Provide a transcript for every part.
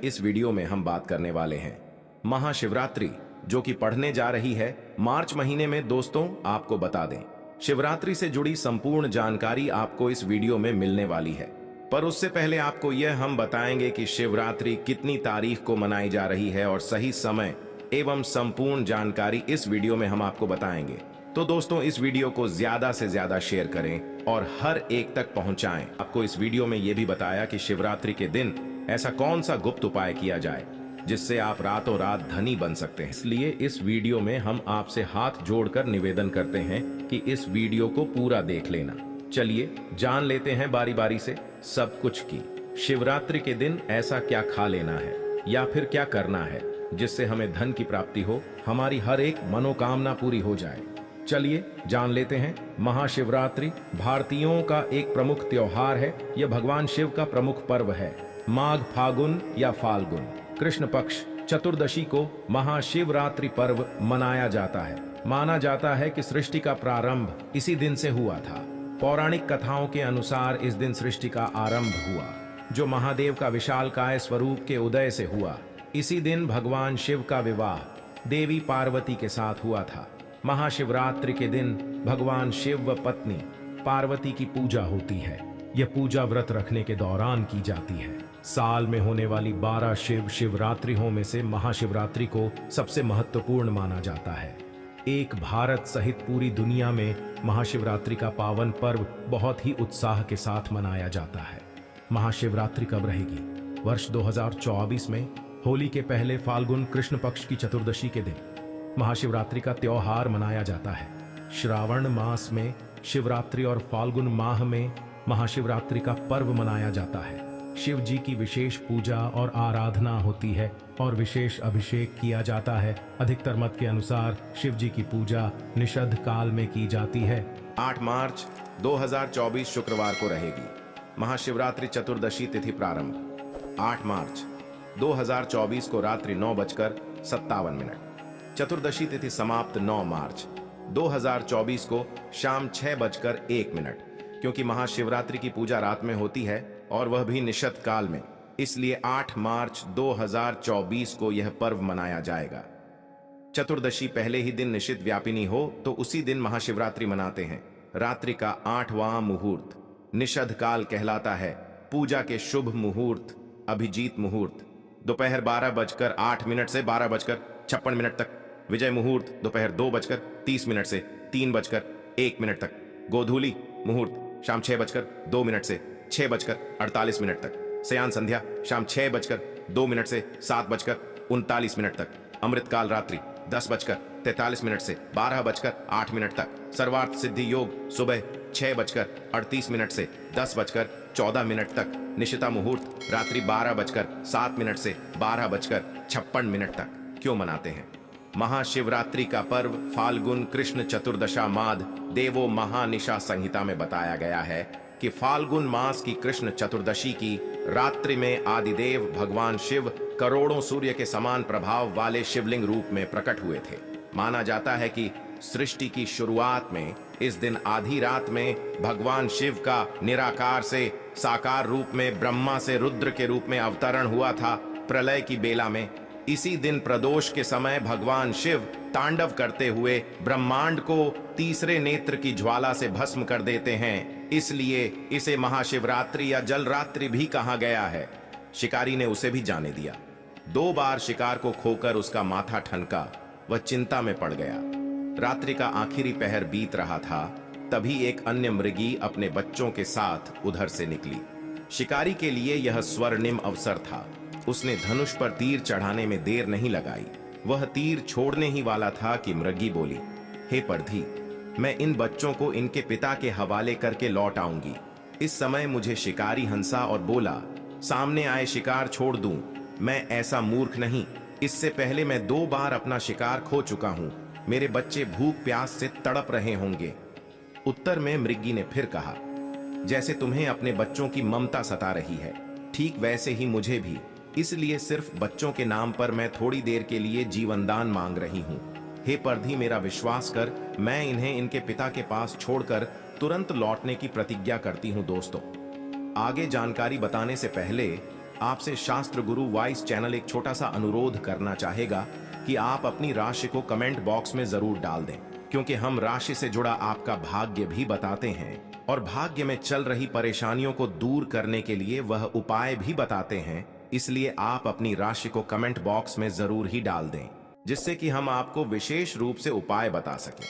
इस वीडियो में हम बात करने वाले हैं महाशिवरात्रि, जो कि पढ़ने जा रही है मार्च महीने में। दोस्तों, आपको बता दें, शिवरात्रि से जुड़ी संपूर्ण जानकारी आपको इस वीडियो में मिलने वाली है। पर उससे पहले आपको यह हम बताएंगे कि शिवरात्रि कितनी तारीख को मनाई जा रही है और सही समय एवं संपूर्ण जानकारी इस वीडियो में हम आपको बताएंगे। तो दोस्तों, इस वीडियो को ज्यादा से ज्यादा शेयर करें और हर एक तक पहुंचाएं। आपको इस वीडियो में यह भी बताया कि शिवरात्रि के दिन ऐसा कौन सा गुप्त उपाय किया जाए जिससे आप रातों रात धनी बन सकते हैं। इसलिए इस वीडियो में हम आपसे हाथ जोड़कर निवेदन करते हैं कि इस वीडियो को पूरा देख लेना। चलिए जान लेते हैं बारी बारी से सब कुछ की शिवरात्रि के दिन ऐसा क्या खा लेना है या फिर क्या करना है जिससे हमें धन की प्राप्ति हो, हमारी हर एक मनोकामना पूरी हो जाए। चलिए जान लेते हैं। महाशिवरात्रि भारतीयों का एक प्रमुख त्योहार है। यह भगवान शिव का प्रमुख पर्व है। माघ फागुन या फाल्गुन कृष्ण पक्ष चतुर्दशी को महाशिवरात्रि पर्व मनाया जाता है। माना जाता है कि सृष्टि का प्रारंभ इसी दिन से हुआ था। पौराणिक कथाओं के अनुसार इस दिन सृष्टि का आरंभ हुआ, जो महादेव का विशालकाय स्वरूप के उदय से हुआ। इसी दिन भगवान शिव का विवाह देवी पार्वती के साथ हुआ था। महाशिवरात्रि के दिन भगवान शिव व पत्नी पार्वती की पूजा होती है। यह पूजा व्रत रखने के दौरान की जाती है। साल में होने वाली 12 शिवरात्रियों में से महाशिवरात्रि को सबसे महत्वपूर्ण माना जाता है। एक भारत सहित पूरी दुनिया में महाशिवरात्रि का पावन पर्व बहुत ही उत्साह के साथ मनाया जाता है। महाशिवरात्रि कब रहेगी? वर्ष 2024 में होली के पहले फाल्गुन कृष्ण पक्ष की चतुर्दशी के दिन महाशिवरात्रि का त्योहार मनाया जाता है। श्रावण मास में शिवरात्रि और फाल्गुन माह में महाशिवरात्रि का पर्व मनाया जाता है। शिव जी की विशेष पूजा और आराधना होती है और विशेष अभिषेक किया जाता है। अधिकतर मत के अनुसार शिव जी की पूजा निषद काल में की जाती है। 8 मार्च 2024 शुक्रवार को रहेगी महाशिवरात्रि चतुर्दशी तिथि प्रारंभ। 8 मार्च 2024 को रात्रि 9:57। चतुर्दशी तिथि समाप्त 9 मार्च 2024 को शाम 6:01। क्योंकि महाशिवरात्रि की पूजा रात में होती है और वह भी निषद काल में, इसलिए 8 मार्च 2024 को यह पर्व मनाया जाएगा। चतुर्दशी पहले ही दिन निषिद्ध व्यापिनी हो तो उसी दिन महाशिवरात्रि मनाते हैं। रात्रि का 8वां मुहूर्त निषद काल कहलाता है। पूजा के शुभ मुहूर्त अभिजीत मुहूर्त दोपहर 12:08 से 12:56 तक। विजय मुहूर्त दोपहर 2:30 से 3:01 तक। गोधूली मुहूर्त शाम 6:02 से 6:48 तक। सयान संध्या शाम 6:02 से 7:39 तक। अमृतकाल रात्रि 10:43 से 12:08 तक। सर्वार्थ सिद्धि योग सुबह 6:38 से 10:14 तक। निशिता मुहूर्त रात्रि 12:07 से 12:56 तक। क्यों मनाते हैं? महाशिवरात्रि का पर्व फाल्गुन कृष्ण चतुर्दशा माद देवो महानिशा संहिता में बताया गया है कि फाल्गुन मास की कृष्ण चतुर्दशी की रात्रि में आदिदेव भगवान शिव करोड़ों सूर्य के समान प्रभाव वाले शिवलिंग रूप में प्रकट हुए थे। माना जाता है कि सृष्टि की शुरुआत में इस दिन आधी रात में भगवान शिव का निराकार से साकार रूप में ब्रह्मा से रुद्र के रूप में अवतरण हुआ था। प्रलय की बेला में इसी दिन प्रदोष के समय भगवान शिव तांडव करते हुए ब्रह्मांड को तीसरे नेत्र की ज्वाला से भस्म कर देते हैं। इसलिए इसे महाशिवरात्रि या जलरात्रि भी कहा गया है। शिकारी ने उसे भी जाने दिया। 2 बार शिकार को खोकर उसका माथा ठनका, वह चिंता में पड़ गया। रात्रि का आखिरी पहर बीत रहा था, तभी एक अन्य मृगी अपने बच्चों के साथ उधर से निकली। शिकारी के लिए यह स्वर्णिम अवसर था। उसने धनुष पर तीर चढ़ाने में देर नहीं लगाई। वह तीर छोड़ने ही वाला था कि मृगी बोली, हे परधी, मैं इन बच्चों को इनके पिता के हवाले करके लौट आऊंगी। इस समय मुझे शिकारी हंसा और बोला, सामने आए शिकार छोड़ दूं। मैं ऐसा मूर्ख नहीं। इससे पहले मैं 2 बार अपना शिकार खो चुका हूं। मेरे बच्चे भूख प्यास से तड़प रहे होंगे। उत्तर में मृगी ने फिर कहा, जैसे तुम्हें अपने बच्चों की ममता सता रही है, ठीक वैसे ही मुझे भी। इसलिए सिर्फ बच्चों के नाम पर मैं थोड़ी देर के लिए जीवनदान मांग रही हूं। हे परधी, मेरा विश्वास कर, मैं इन्हें इनके पिता के पास छोड़कर तुरंत लौटने की प्रतिज्ञा करती हूं। दोस्तों, आगे जानकारी बताने से पहले आपसे शास्त्र गुरु वाइस चैनल एक छोटा सा अनुरोध करना चाहेगा कि आप अपनी राशि को कमेंट बॉक्स में जरूर डाल दें, क्योंकि हम राशि से जुड़ा आपका भाग्य भी बताते हैं और भाग्य में चल रही परेशानियों को दूर करने के लिए वह उपाय भी बताते हैं। इसलिए आप अपनी राशि को कमेंट बॉक्स में जरूर ही डाल दें, जिससे कि हम आपको विशेष रूप से उपाय बता सकें।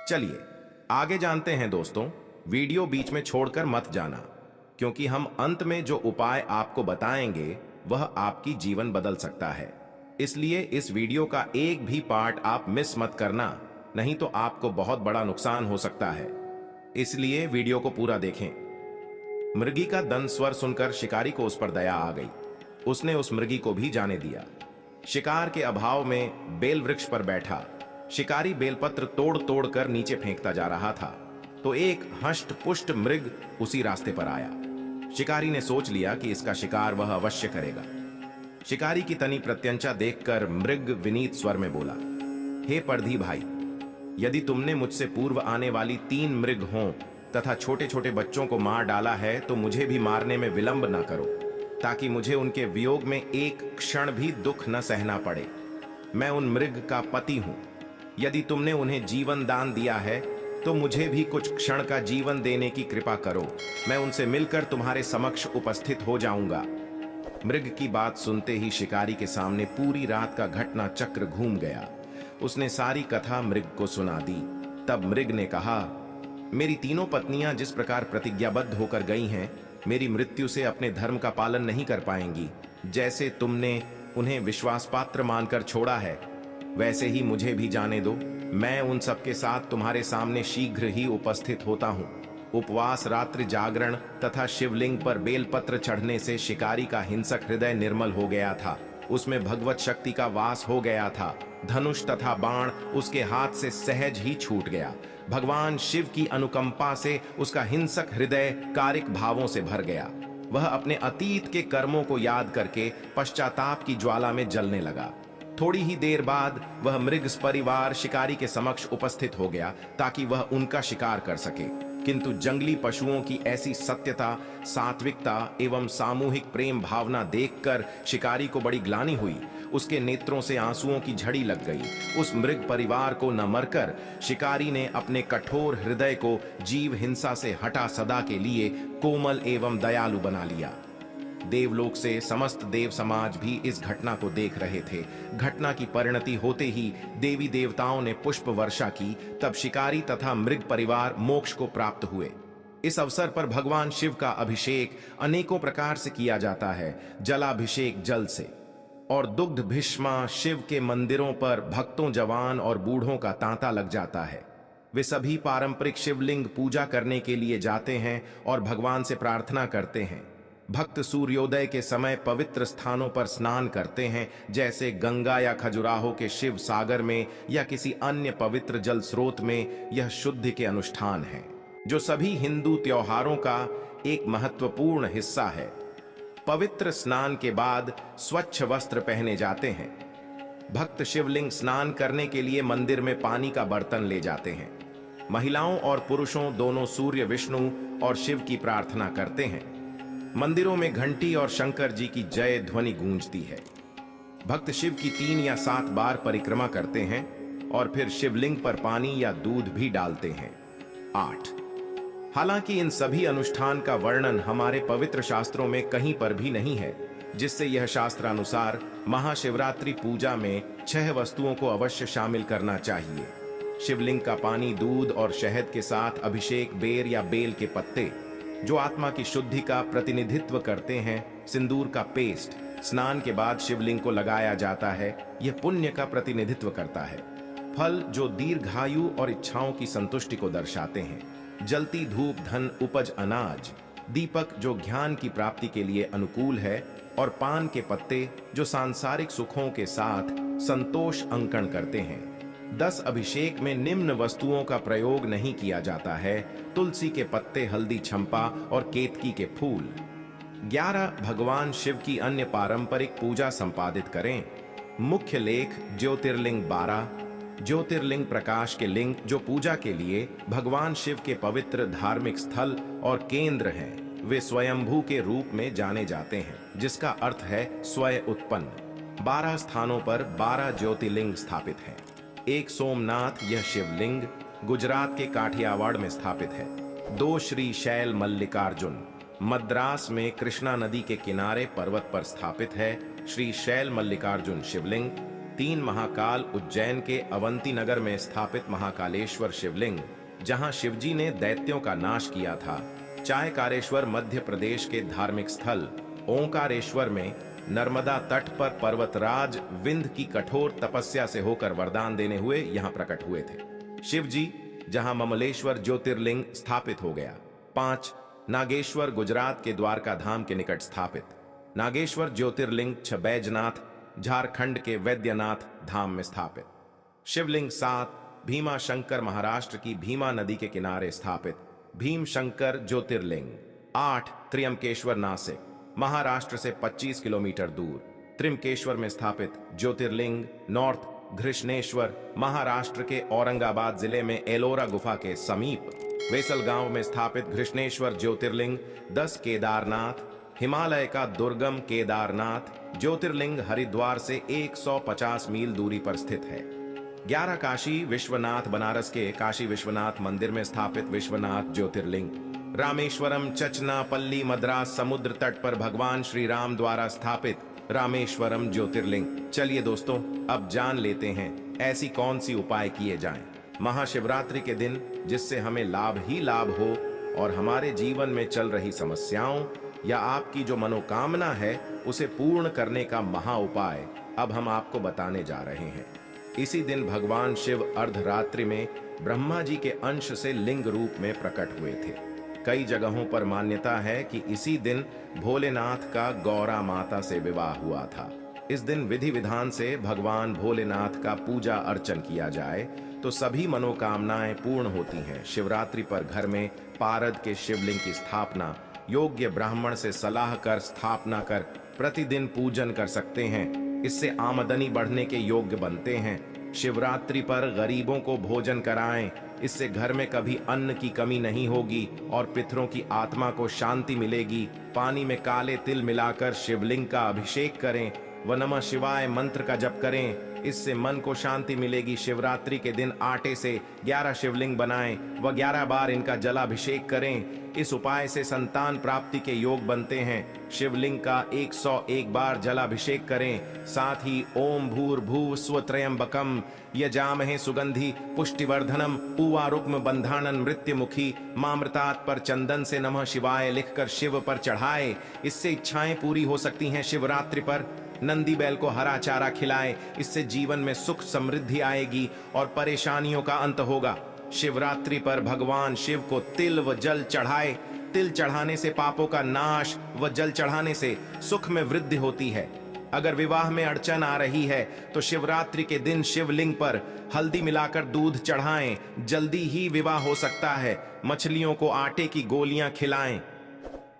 चलिए आगे जानते हैं दोस्तों, वीडियो बीच में छोड़कर मत जाना, क्योंकि हम अंत में जो उपाय आपको बताएंगे वह आपकी जीवन बदल सकता है। इसलिए इस वीडियो का एक भी पार्ट आप मिस मत करना, नहीं तो आपको बहुत बड़ा नुकसान हो सकता है। इसलिए वीडियो को पूरा देखें। मृगी का दंत स्वर सुनकर शिकारी को उस पर दया आ गई। उसने उस मृगी को भी जाने दिया। शिकार के अभाव में बेल वृक्ष पर बैठा शिकारी बेलपत्र तोड़ तोड़ कर नीचे फेंकता जा रहा था, तो एक हष्ट पुष्ट मृग उसी रास्ते पर आया। शिकारी ने सोच लिया कि इसका शिकार वह अवश्य करेगा। शिकारी की तनी प्रत्यंचा देखकर मृग विनीत स्वर में बोला, हे परधी भाई, यदि तुमने मुझसे पूर्व आने वाली 3 मृग हों तथा छोटे छोटे बच्चों को मार डाला है, तो मुझे भी मारने में विलंब न करो, ताकि मुझे उनके वियोग में एक क्षण भी दुख न सहना पड़े। मैं उन मृग का पति हूं। यदि तुमने उन्हें जीवन दान दिया है, तो मुझे भी कुछ क्षण का जीवन देने की कृपा करो। मैं उनसे मिलकर तुम्हारे समक्ष उपस्थित हो जाऊंगा। मृग की बात सुनते ही शिकारी के सामने पूरी रात का घटना चक्र घूम गया। उसने सारी कथा मृग को सुना दी। तब मृग ने कहा, मेरी 3 पत्नियां जिस प्रकार प्रतिज्ञाबद्ध होकर गई हैं, मेरी मृत्यु से अपने धर्म का पालन नहीं कर पाएंगी। जैसे तुमने उन्हें विश्वास पात्र मानकर छोड़ा है, वैसे ही मुझे भी जाने दो। मैं उन सबके साथ तुम्हारे सामने शीघ्र ही उपस्थित होता हूँ। उपवास, रात्रि जागरण तथा शिवलिंग पर बेलपत्र चढ़ने से शिकारी का हिंसक हृदय निर्मल हो गया था। उसमें भगवत शक्ति का वास हो गया था। धनुष तथा बाण उसके हाथ से सहज ही छूट गया। भगवान शिव की अनुकंपा से उसका हिंसक हृदय कारिक भावों से भर गया। वह अपने अतीत के कर्मों को याद करके पश्चाताप की ज्वाला में जलने लगा। थोड़ी ही देर बाद वह मृग परिवार शिकारी के समक्ष उपस्थित हो गया, ताकि वह उनका शिकार कर सके। किंतु जंगली पशुओं की ऐसी सत्यता, सात्विकता एवं सामूहिक प्रेम भावना देखकर शिकारी को बड़ी ग्लानि हुई। उसके नेत्रों से आंसुओं की झड़ी लग गई। उस मृग परिवार को न मरकर शिकारी ने अपने कठोर हृदय को जीव हिंसा से हटा सदा के लिए कोमल एवं दयालु बना लिया। देवलोक से समस्त देव समाज भी इस घटना को देख रहे थे। घटना की परिणति होते ही देवी देवताओं ने पुष्प वर्षा की। तब शिकारी तथा मृग परिवार मोक्ष को प्राप्त हुए। इस अवसर पर भगवान शिव का अभिषेक अनेकों प्रकार से किया जाता है। जलाभिषेक जल से और दुग्ध भीष्मा शिव के मंदिरों पर भक्तों, जवान और बूढ़ों का तांता लग जाता है। वे सभी पारंपरिक शिवलिंग पूजा करने के लिए जाते हैं और भगवान से प्रार्थना करते हैं। भक्त सूर्योदय के समय पवित्र स्थानों पर स्नान करते हैं, जैसे गंगा या खजुराहो के शिव सागर में या किसी अन्य पवित्र जल स्रोत में। यह शुद्धि के अनुष्ठान है, जो सभी हिंदू त्योहारों का एक महत्वपूर्ण हिस्सा है। पवित्र स्नान के बाद स्वच्छ वस्त्र पहने जाते हैं। भक्त शिवलिंग स्नान करने के लिए मंदिर में पानी का बर्तन ले जाते हैं। महिलाओं और पुरुषों दोनों सूर्य, विष्णु और शिव की प्रार्थना करते हैं। मंदिरों में घंटी और शंकर जी की जय ध्वनि गूंजती है। भक्त शिव की 3 या 7 बार परिक्रमा करते हैं और फिर शिवलिंग पर पानी या दूध भी डालते हैं। 8। हालांकि इन सभी अनुष्ठान का वर्णन हमारे पवित्र शास्त्रों में कहीं पर भी नहीं है, जिससे यह शास्त्रानुसार महाशिवरात्रि पूजा में 6 वस्तुओं को अवश्य शामिल करना चाहिए। शिवलिंग का पानी, दूध और शहद के साथ अभिषेक, बेर या बेल के पत्ते जो आत्मा की शुद्धि का प्रतिनिधित्व करते हैं, सिंदूर का पेस्ट स्नान के बाद शिवलिंग को लगाया जाता है। यह पुण्य का प्रतिनिधित्व करता है। फल जो दीर्घायु और इच्छाओं की संतुष्टि को दर्शाते हैं। जलती धूप, धन, उपज, अनाज। दीपक जो ज्ञान की प्राप्ति के लिए अनुकूल है, और पान के पत्ते जो सांसारिक सुखों के साथ संतोष अंकन करते हैं। 10 अभिषेक में निम्न वस्तुओं का प्रयोग नहीं किया जाता है: तुलसी के पत्ते, हल्दी, चंपा और केतकी के फूल। 11 भगवान शिव की अन्य पारंपरिक पूजा संपादित करें। मुख्य लेख ज्योतिर्लिंग 12 ज्योतिर्लिंग प्रकाश के लिंग जो पूजा के लिए भगवान शिव के पवित्र धार्मिक स्थल और केंद्र हैं। वे स्वयंभू के रूप में जाने जाते हैं, जिसका अर्थ है स्वयं उत्पन्न। 12 स्थानों पर 12 ज्योतिर्लिंग स्थापित हैं। एक सोमनाथ, यह शिवलिंग गुजरात के काठियावाड़ में स्थापित है। 2 श्री शैल मल्लिकार्जुन मद्रास में कृष्णा नदी के किनारे पर्वत पर स्थापित है। श्री शैल मल्लिकार्जुन शिवलिंग। 3 महाकाल उज्जैन के अवंती नगर में स्थापित महाकालेश्वर शिवलिंग, जहां शिवजी ने दैत्यों का नाश किया था। चायकारेश्वर मध्य प्रदेश के धार्मिक स्थल। ओंकारेश्वर में नर्मदा तट पर पर्वतराज विंध्य की कठोर तपस्या से होकर वरदान देने हुए यहां प्रकट हुए थे। शिवजी जहां ममलेश्वर ज्योतिर्लिंग स्थापित हो गया। 5 नागेश्वर गुजरात के द्वारका धाम के निकट स्थापित। नागेश्वर ज्योतिर्लिंग बैजनाथ झारखंड के वैद्यनाथ धाम में स्थापित। शिवलिंग 7 भीमा शंकर महाराष्ट्र की भीमा नदी के किनारे स्थापित भीम शंकर ज्योतिर्लिंग। 8 त्र्यंबकेश्वर नासिक महाराष्ट्र से 25 किलोमीटर दूर त्र्यंबकेश्वर में स्थापित ज्योतिर्लिंग। नॉर्थ घृष्णेश्वर महाराष्ट्र के औरंगाबाद जिले में एलोरा गुफा के समीप वेसलगांव में स्थापित घृष्णेश्वर ज्योतिर्लिंग। 10 केदारनाथ हिमालय का दुर्गम केदारनाथ ज्योतिर्लिंग हरिद्वार से 150 मील दूरी पर स्थित है। 11 काशी विश्वनाथ बनारस के काशी विश्वनाथ मंदिर में स्थापित विश्वनाथ ज्योतिर्लिंग। रामेश्वरम चचनापल्ली मद्रास समुद्र तट पर भगवान श्री राम द्वारा स्थापित रामेश्वरम ज्योतिर्लिंग। चलिए दोस्तों, अब जान लेते हैं ऐसी कौन सी उपाय किए जाएं महाशिवरात्रि के दिन, जिससे हमें लाभ ही लाभ हो और हमारे जीवन में चल रही समस्याओं या आपकी जो मनोकामना है उसे पूर्ण करने का महा उपाय अब हम आपको बताने जा रहे हैं। इसी दिन भगवान शिव अर्धरात्रि में ब्रह्मा जी के अंश से लिंग रूप में प्रकट हुए थे। कई जगहों पर मान्यता है कि इसी दिन भोलेनाथ का गौरा माता से विवाह हुआ था। इस दिन विधि विधान से भगवान भोलेनाथ का पूजा अर्चन किया जाए तो सभी मनोकामनाएं पूर्ण होती हैं। शिवरात्रि पर घर में पारद के शिवलिंग की स्थापना योग्य ब्राह्मण से सलाह कर स्थापना कर प्रतिदिन पूजन कर सकते हैं। इससे आमदनी बढ़ने के योग्य बनते हैं। शिवरात्रि पर गरीबों को भोजन कराएं, इससे घर में कभी अन्न की कमी नहीं होगी और पितरों की आत्मा को शांति मिलेगी। पानी में काले तिल मिलाकर शिवलिंग का अभिषेक करें व नमः शिवाय मंत्र का जप करें, इससे मन को शांति मिलेगी। शिवरात्रि के दिन आटे से 11 शिवलिंग बनाएं व 11 बार इनका जलाभिषेक करें। इस उपाय से संतान प्राप्ति के योग बनते हैं। शिवलिंग का 101 बार जलाभिषेक करें। साथ ही ओम भूर्भुव स्व त्र्यंबकम यजामहे सुगंधि पुष्टिवर्धनम उवारुक्म बंधानन मृत्युमुखी मामृतात पर चंदन से नमः शिवाय लिखकर शिव पर चढ़ाए। इससे इच्छाएं पूरी हो सकती हैं। शिवरात्रि पर नंदी बैल को हरा चारा खिलाएं, इससे जीवन में सुख समृद्धि आएगी और परेशानियों का अंत होगा। शिवरात्रि पर भगवान शिव को तिल व जल चढ़ाए। तिल चढ़ाने से पापों का नाश व जल चढ़ाने से सुख में वृद्धि होती है। अगर विवाह में अड़चन आ रही है तो शिवरात्रि के दिन शिवलिंग पर हल्दी मिलाकर दूध चढ़ाएं, जल्दी ही विवाह हो सकता है। मछलियों को आटे की गोलियां खिलाएं।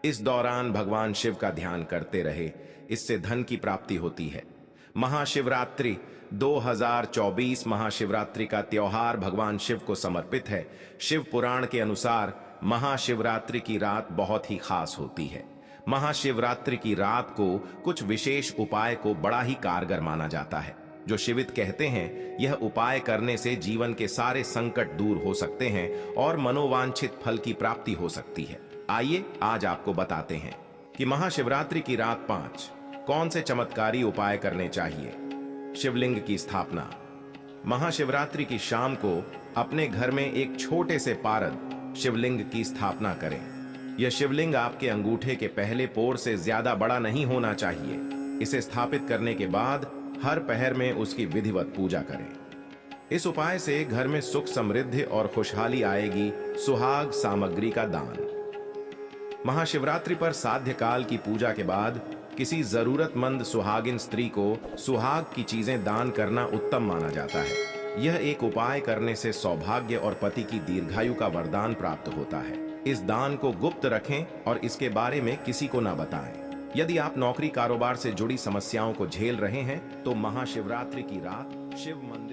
इस दौरान भगवान शिव का ध्यान करते रहे, इससे धन की प्राप्ति होती है। महाशिवरात्रि 2024 महाशिवरात्रि का त्योहार भगवान शिव को समर्पित है। शिव पुराण के अनुसार महाशिवरात्रि की रात बहुत ही खास होती है। महाशिवरात्रि की रात को कुछ विशेष उपाय को बड़ा ही कारगर माना जाता है। जो शिवित कहते हैं, यह उपाय करने से जीवन के सारे संकट दूर हो सकते हैं और मनोवांछित फल की प्राप्ति हो सकती है। आइए आज आपको बताते हैं कि महाशिवरात्रि की रात 5 कौन से चमत्कारी उपाय करने चाहिए। शिवलिंग की स्थापना। महाशिवरात्रि की शाम को अपने घर में एक छोटे से पारद शिवलिंग की स्थापना करें। यह शिवलिंग आपके अंगूठे के पहले पोर से ज्यादा बड़ा नहीं होना चाहिए। इसे स्थापित करने के बाद हर पहर में उसकी विधिवत पूजा करें। इस उपाय से घर में सुख समृद्धि और खुशहाली आएगी। सुहाग सामग्री का दान। महाशिवरात्रि पर साध्य काल की पूजा के बाद किसी जरूरतमंद सुहागिन स्त्री को सुहाग की चीजें दान करना उत्तम माना जाता है। यह एक उपाय करने से सौभाग्य और पति की दीर्घायु का वरदान प्राप्त होता है। इस दान को गुप्त रखें और इसके बारे में किसी को न बताएं। यदि आप नौकरी कारोबार से जुड़ी समस्याओं को झेल रहे हैं तो महाशिवरात्रि की रात शिव मंदिर